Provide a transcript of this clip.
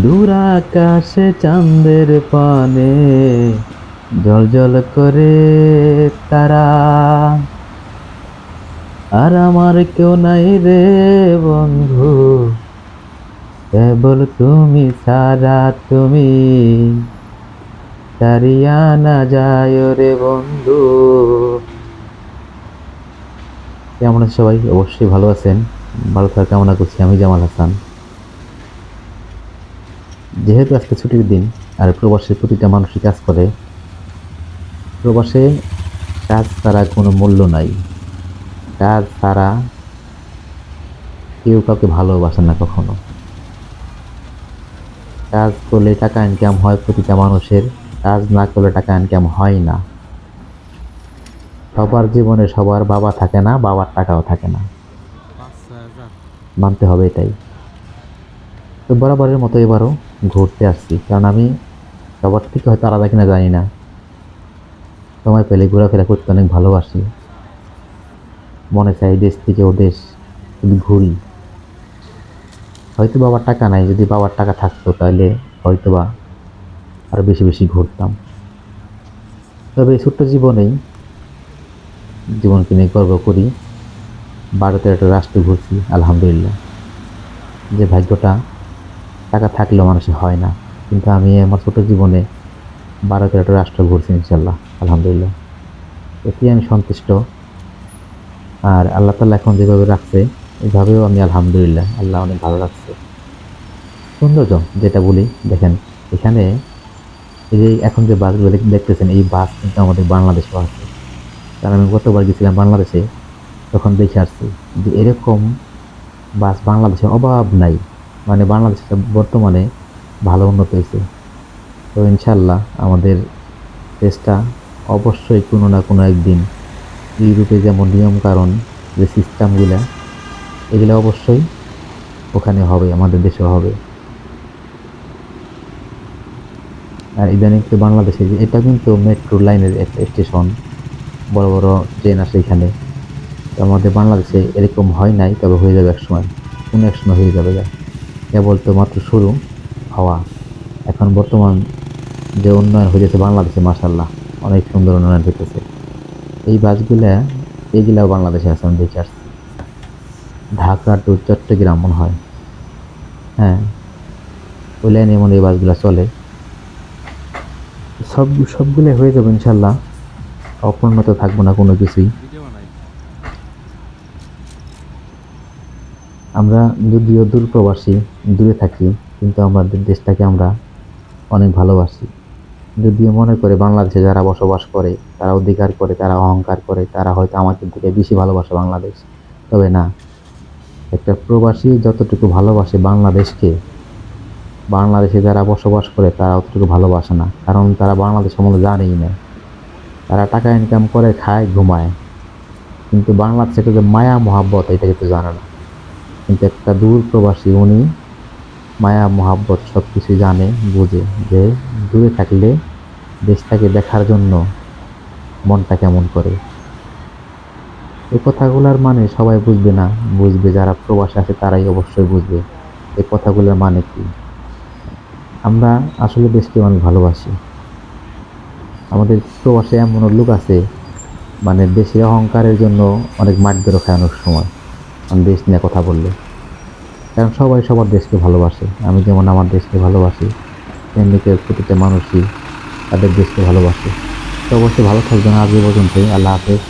দূর আকাশে চাঁদের পানে জল করে তারা, আর আমার কেউ নাই রে বন্ধু, কেবল তুমি ছাড়া। তুমি ছাড়িয়া না যায় রে বন্ধু। কেমন আছেন সবাই? অবশ্যই ভালো আছেন। ভালো থাকার কামনা করছি। আমি জামাল হাসান। যেহেতু আজকে ছুটির দিন আর প্রবাসে প্রতিটা মানুষই কাজ করে, প্রবাসে কাজ ছাড়া কোনো মূল্য নাই। কাজ ছাড়া কেউ কাউকে ভালোবাসে না কখনো। কাজ করলে টাকা ইনকাম হয় প্রতিটা মানুষের, কাজ না করলে টাকা ইনকাম হয় না। সবার জীবনে সবার বাবা থাকে না, বাবার টাকাও থাকে না, মানতে হবে এটাই। তো বরাবরের মতো এবারও ঘুরতে আসছি, কারণ আমি সবার থেকে হয়তো আলাদা কিনা জানি না, সময় পেলে ঘোরাফেরা করতে অনেক ভালোবাসি। মনে চাই দেশ থেকে ও দেশ শুধু ঘুরি। হয়তো বাবার টাকা নাই, যদি বাবার টাকা থাকতো তাহলে হয়তোবা আরো বেশি বেশি ঘুরতাম। তবে এই ছোট্ট জীবনকে নিয়ে গর্ব করি। ভারতের একটা রাষ্ট্র ঘুরছি, আলহামদুলিল্লাহ। যে ভাগ্যটা টাকা থাকলেও মানুষের হয় না, কিন্তু আমি আমার ছোট জীবনে ভারতের একটা রাষ্ট্র ঘুরছি, ইনশাল্লাহ, আলহামদুলিল্লাহ। এতে আমি সন্তুষ্ট। আর আল্লাহ তাআলা এখন যেভাবে রাখছে, এভাবেও আমি আলহামদুলিল্লাহ, আল্লাহ অনেক ভালো রাখছে। সৌন্দর্য যেটা বলি, দেখেন এখানে এই যে এখন যে বাসগুলো দেখতেছেন, এই বাস কিন্তু আমাদের বাংলাদেশেও আছে। কারণ আমি গতবার গেছিলাম বাংলাদেশে, তখন দেখে আসছি যে এরকম বাস বাংলাদেশে অভাব নাই। মানে বাংলাদেশটা বর্তমানে ভালো উন্নত হয়েছে। তো ইনশাল্লাহ আমাদের দেশটা অবশ্যই কোনো না কোনো একদিন ইউরোপে যেমন নিয়ম কারণ যে সিস্টেমগুলা, এগুলো অবশ্যই ওখানে হবে, আমাদের দেশেও হবে। আর ইদানিং তো বাংলাদেশে যে এটা কিন্তু মেট্রো লাইনের একটা স্টেশন, বড় বড় ট্রেন আসে এখানে। তো আমাদের বাংলাদেশে এরকম হয় নাই, তবে হয়ে যাবে একসময়, কোনো এক সময় হয়ে যাবে। কেবল তো মাত্র শুরু হওয়া। এখন বর্তমান যে উন্নয়ন হইতেছে বাংলাদেশে, মাশাআল্লাহ, অনেক সুন্দর উন্নয়ন হইতেছে। এই বাসগুলা এগুলাও বাংলাদেশে আছে, আমি দেখে আসছি। ঢাকা টু চট্টগ্রাম মনে হয়, হ্যাঁ, ওই লাইনে মনে হয় এই বাসগুলা চলে। সবগুলো হয়ে যাবে ইনশাল্লাহ, অপূর্ণত থাকবো না কোনো কিছুই। আমরা যদিও দূর প্রবাসী, দূরে থাকি, কিন্তু আমাদের দেশটাকে আমরা অনেক ভালোবাসি। যদিও মনে করে বাংলাদেশে যারা বসবাস করে, তারা অধিকার করে, তারা অহংকার করে, তারা হয়তো আমাদের থেকে বেশি ভালোবাসে বাংলাদেশ। তবে না, একটা প্রবাসী যতটুকু ভালোবাসে বাংলাদেশকে, বাংলাদেশে যারা বসবাস করে তারা অতটুকু ভালোবাসে না, কারণ তারা বাংলাদেশ সম্বন্ধে জানেই না। তারা টাকা ইনকাম করে, খায়, ঘুমায়, কিন্তু বাংলাদেশে যে মায়া মহাব্বত, এটা কিন্তু জানে না। কিন্তু একটা দূর প্রবাসী, উনি মায়া মহাব্বত সবকিছু জানে, বুঝে, যে দূরে থাকলে দেশটাকে দেখার জন্য মনটা কেমন করে। এই কথাগুলোর মানে সবাই বুঝবে না, বুঝবে যারা প্রবাসে আছে তারাই অবশ্যই বুঝবে এই কথাগুলোর মানে কি। আমরা আসলে দেশকে অনেক ভালোবাসি। আমাদের প্রবাসে এমন লোক আছে, মানে দেশের অহংকারের জন্য অনেক মারধরও খায় অনেক সময়, আমি দেশ নিয়ে কথা বললে। কারণ সবাই সবার দেশকে ভালোবাসে। আমি যেমন আমার দেশকে ভালোবাসি, তেমনি কেউ প্রতিটা মানুষই তাদের দেশকে ভালোবাসে। তো অবশ্যই ভালো থাকবেন। আজ এ পর্যন্তই। আল্লাহ হাফেজ।